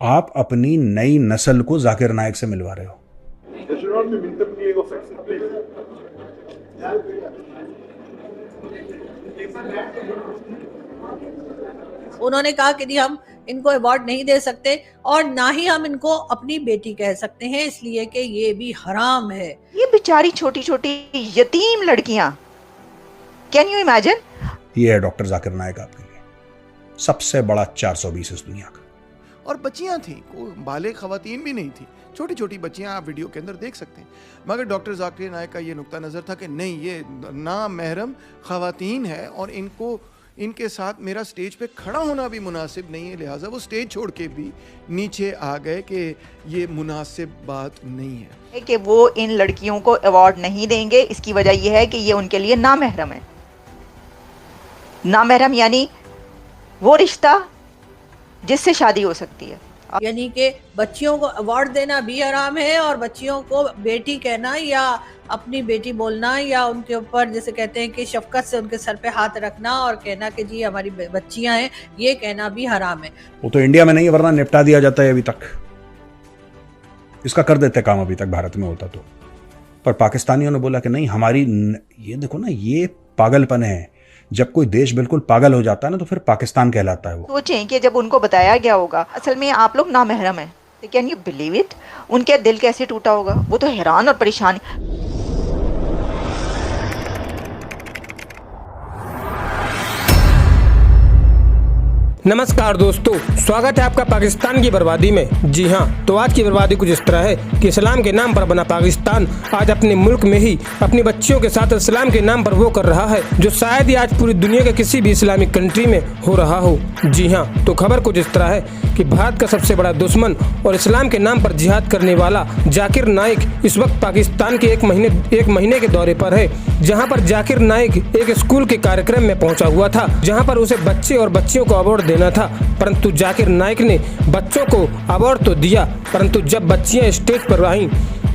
आप अपनी नई नस्ल को जाकिर नायक से मिलवा रहे हो। उन्होंने कहा कि जी हम इनको अवार्ड नहीं दे सकते और ना ही हम इनको अपनी बेटी कह सकते हैं, इसलिए कि ये भी हराम है। ये बेचारी छोटी छोटी यतीम लड़कियां, कैन यू इमेजिन। ये है डॉक्टर जाकिर नायक आपके लिए सबसे बड़ा 420 इस दुनिया का। और बच्चियां थी, कोई बाले खवातीन भी नहीं थी, छोटी छोटी बच्चियां आप वीडियो के अंदर देख सकते हैं। मगर डॉक्टर जाकिर नायक का ये नुक्ता नज़र था कि नहीं, ये ना महरम खवातीन है और इनके साथ मेरा स्टेज पे खड़ा होना भी मुनासिब नहीं है, लिहाजा वो स्टेज छोड़ के भी नीचे आ गए कि ये मुनासिब बात नहीं है कि वो इन लड़कियों को अवार्ड नहीं देंगे। इसकी वजह यह है कि ये उनके लिए नामहरम है। नामहरम यानी वो रिश्ता जिससे शादी हो सकती है। यानी कि बच्चियों को अवार्ड देना भी हराम है और बच्चियों को बेटी कहना या अपनी बेटी बोलना या उनके ऊपर जैसे कहते हैं कि शफकत से उनके सर पे हाथ रखना और कहना कि जी हमारी बच्चियां हैं, ये कहना भी हराम है। वो तो इंडिया में नहीं है, वरना निपटा दिया जाता है अभी तक। इसका कर देते काम अभी तक भारत में होता तो। पर पाकिस्तानियों ने बोला कि नहीं, हमारी ये देखो ना, ये पागलपन है। जब कोई देश बिल्कुल पागल हो जाता है ना तो फिर पाकिस्तान कहलाता है वो। सोचें कि जब उनको बताया गया होगा असल में आप लोग नामहरम हैं, तो कैन यू बिलीव इट, उनके दिल कैसे टूटा होगा। वो तो हैरान और परेशान। नमस्कार दोस्तों, स्वागत है आपका पाकिस्तान की बर्बादी में। जी हाँ, तो आज की बर्बादी कुछ इस तरह है कि इस्लाम के नाम पर बना पाकिस्तान आज अपने मुल्क में ही अपनी बच्चियों के साथ इस्लाम के नाम पर वो कर रहा है जो शायद ही आज पूरी दुनिया के किसी भी इस्लामिक कंट्री में हो रहा हो। जी हाँ, तो खबर कुछ इस तरह है कि भारत का सबसे बड़ा दुश्मन और इस्लाम के नाम पर जिहाद करने वाला जाकिर नाइक इस वक्त पाकिस्तान के एक महीने के दौरे पर है, जहाँ पर जाकिर नाइक एक स्कूल के कार्यक्रम में पहुँचा हुआ था, जहाँ पर उसे बच्चे और बच्चियों को अवार्ड देना था। परंतु जाकिर नाइक ने बच्चों को अवार्ड तो दिया, परंतु जब बच्चियां स्टेज पर आईं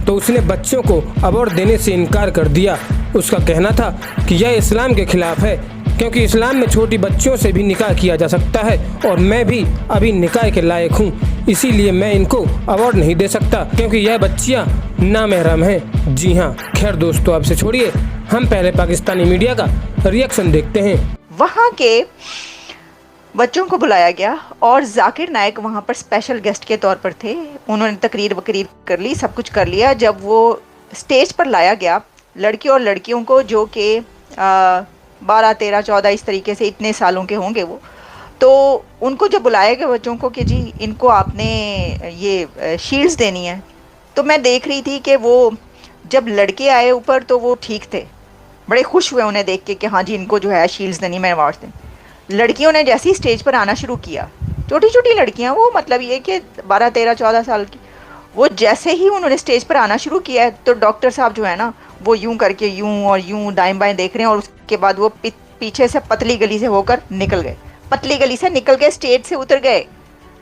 तो उसने बच्चों को अवार्ड देने से इनकार कर दिया। उसका कहना था कि यह इस्लाम के खिलाफ है, क्योंकि इस्लाम में छोटी बच्चियों से भी निकाह किया जा सकता है और मैं भी अभी निकाह के लायक हूँ, इसीलिए मैं इनको अवार्ड नहीं दे सकता क्योंकि यह बच्चियाँ नामहरम हैं। जी हाँ, खैर दोस्तों, आपसे छोड़िए, हम पहले पाकिस्तानी मीडिया का रिएक्शन देखते हैं। वहाँ के बच्चों को बुलाया गया और जाकिर नाइक वहाँ पर स्पेशल गेस्ट के तौर पर थे। उन्होंने तकरीर वकरीर कर ली, सब कुछ कर लिया। जब वो स्टेज पर लाया गया, लड़के और लड़कियों को जो कि 12, 13, 14 इस तरीके से इतने सालों के होंगे वो, तो उनको जब बुलाया गया बच्चों को कि जी इनको आपने ये शील्ड्स देनी है, तो मैं देख रही थी कि वो जब लड़के आए ऊपर तो वो ठीक थे, बड़े खुश हुए उन्हें देख के कि हाँ जी इनको जो है शील्ड्स देनी, मैं अवार्ड दें। लड़कियों ने जैसे ही स्टेज पर आना शुरू किया, छोटी छोटी लड़कियां, वो मतलब ये कि 12, 13, 14 साल की, वो जैसे ही उन्होंने स्टेज पर आना शुरू किया है तो डॉक्टर साहब जो है ना वो यूं करके यूं और यूं दाएं बाएं देख रहे हैं और उसके बाद वो पीछे से पतली गली से होकर निकल गए, पतली गली से निकल गए, स्टेज से उतर गए।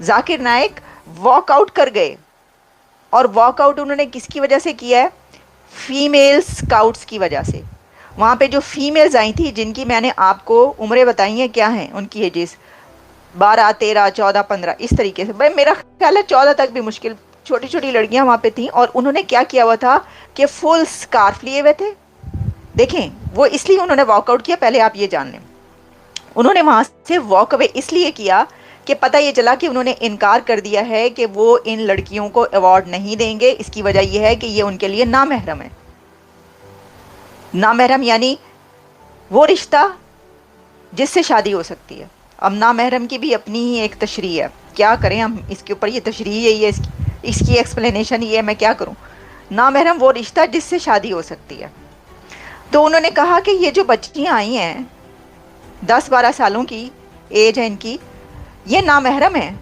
जाकिर नाइक वॉकआउट कर गए और वॉकआउट उन्होंने किसकी वजह से किया है? फीमेल स्काउट्स की वजह से। वहाँ पे जो फीमेल्स आई थी जिनकी मैंने आपको उम्रें बताई हैं, क्या हैं उनकी एजेस, 12, 13, 14, 15 इस तरीके से। भाई मेरा ख्याल है 14 तक भी मुश्किल, छोटी छोटी लड़कियां वहाँ पे थी। और उन्होंने क्या किया हुआ था कि फुल स्कार्फ लिए हुए थे। देखें, वो इसलिए उन्होंने वॉकआउट किया, पहले आप ये जान लें। उन्होंने वहाँ से वॉक अवे इसलिए किया कि पता ये चला कि उन्होंने इनकार कर दिया है कि वो इन लड़कियों को अवार्ड नहीं देंगे। इसकी वजह यह है कि ये उनके लिए नामहरम है। नामहरम यानी वो रिश्ता जिससे शादी हो सकती है। अब नामहरम की भी अपनी ही एक तशरीह है, क्या करें हम इसके ऊपर, ये तशरीह यही है, इसकी एक्सप्लेनेशन ये है, मैं क्या करूं। नामहरम वो रिश्ता जिससे शादी हो सकती है। तो उन्होंने कहा कि ये जो बच्चियां आई हैं 10-12 सालों की एज है इनकी, ये नामहरम है,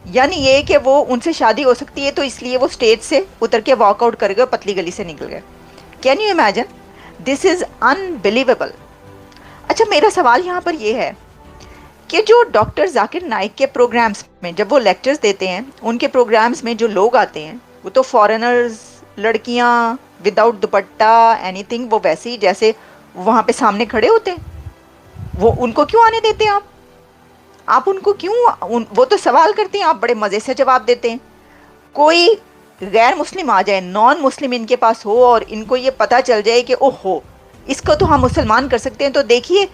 यानी ये कि वो उनसे शादी हो सकती है, तो इसलिए वो स्टेज से उतर के वॉकआउट कर गए, पतली गली से निकल गए। Can you imagine, this is unbelievable. अच्छा, मेरा सवाल यहाँ पर यह है कि जो डॉक्टर जाकिर नाइक के प्रोग्राम्स में जब वो लेक्चर्स देते हैं, उनके प्रोग्राम्स में जो लोग आते हैं वो तो फॉरेनर्स, लड़कियाँ विदाउट दुपट्टा एनीथिंग, वो वैसे ही जैसे वहाँ पे सामने खड़े होते हैं। वो उनको क्यों आने देते हैं आप? आप उनको क्यों वो तो सवाल करते हैं, आप बड़े मज़े से जवाब देते हैं। कोई गैर मुस्लिम आ जाए, नॉन मुस्लिम इनके पास हो और इनको ये पता चल जाए कि ओहो इसको तो हम मुसलमान कर सकते हैं, तो देखिए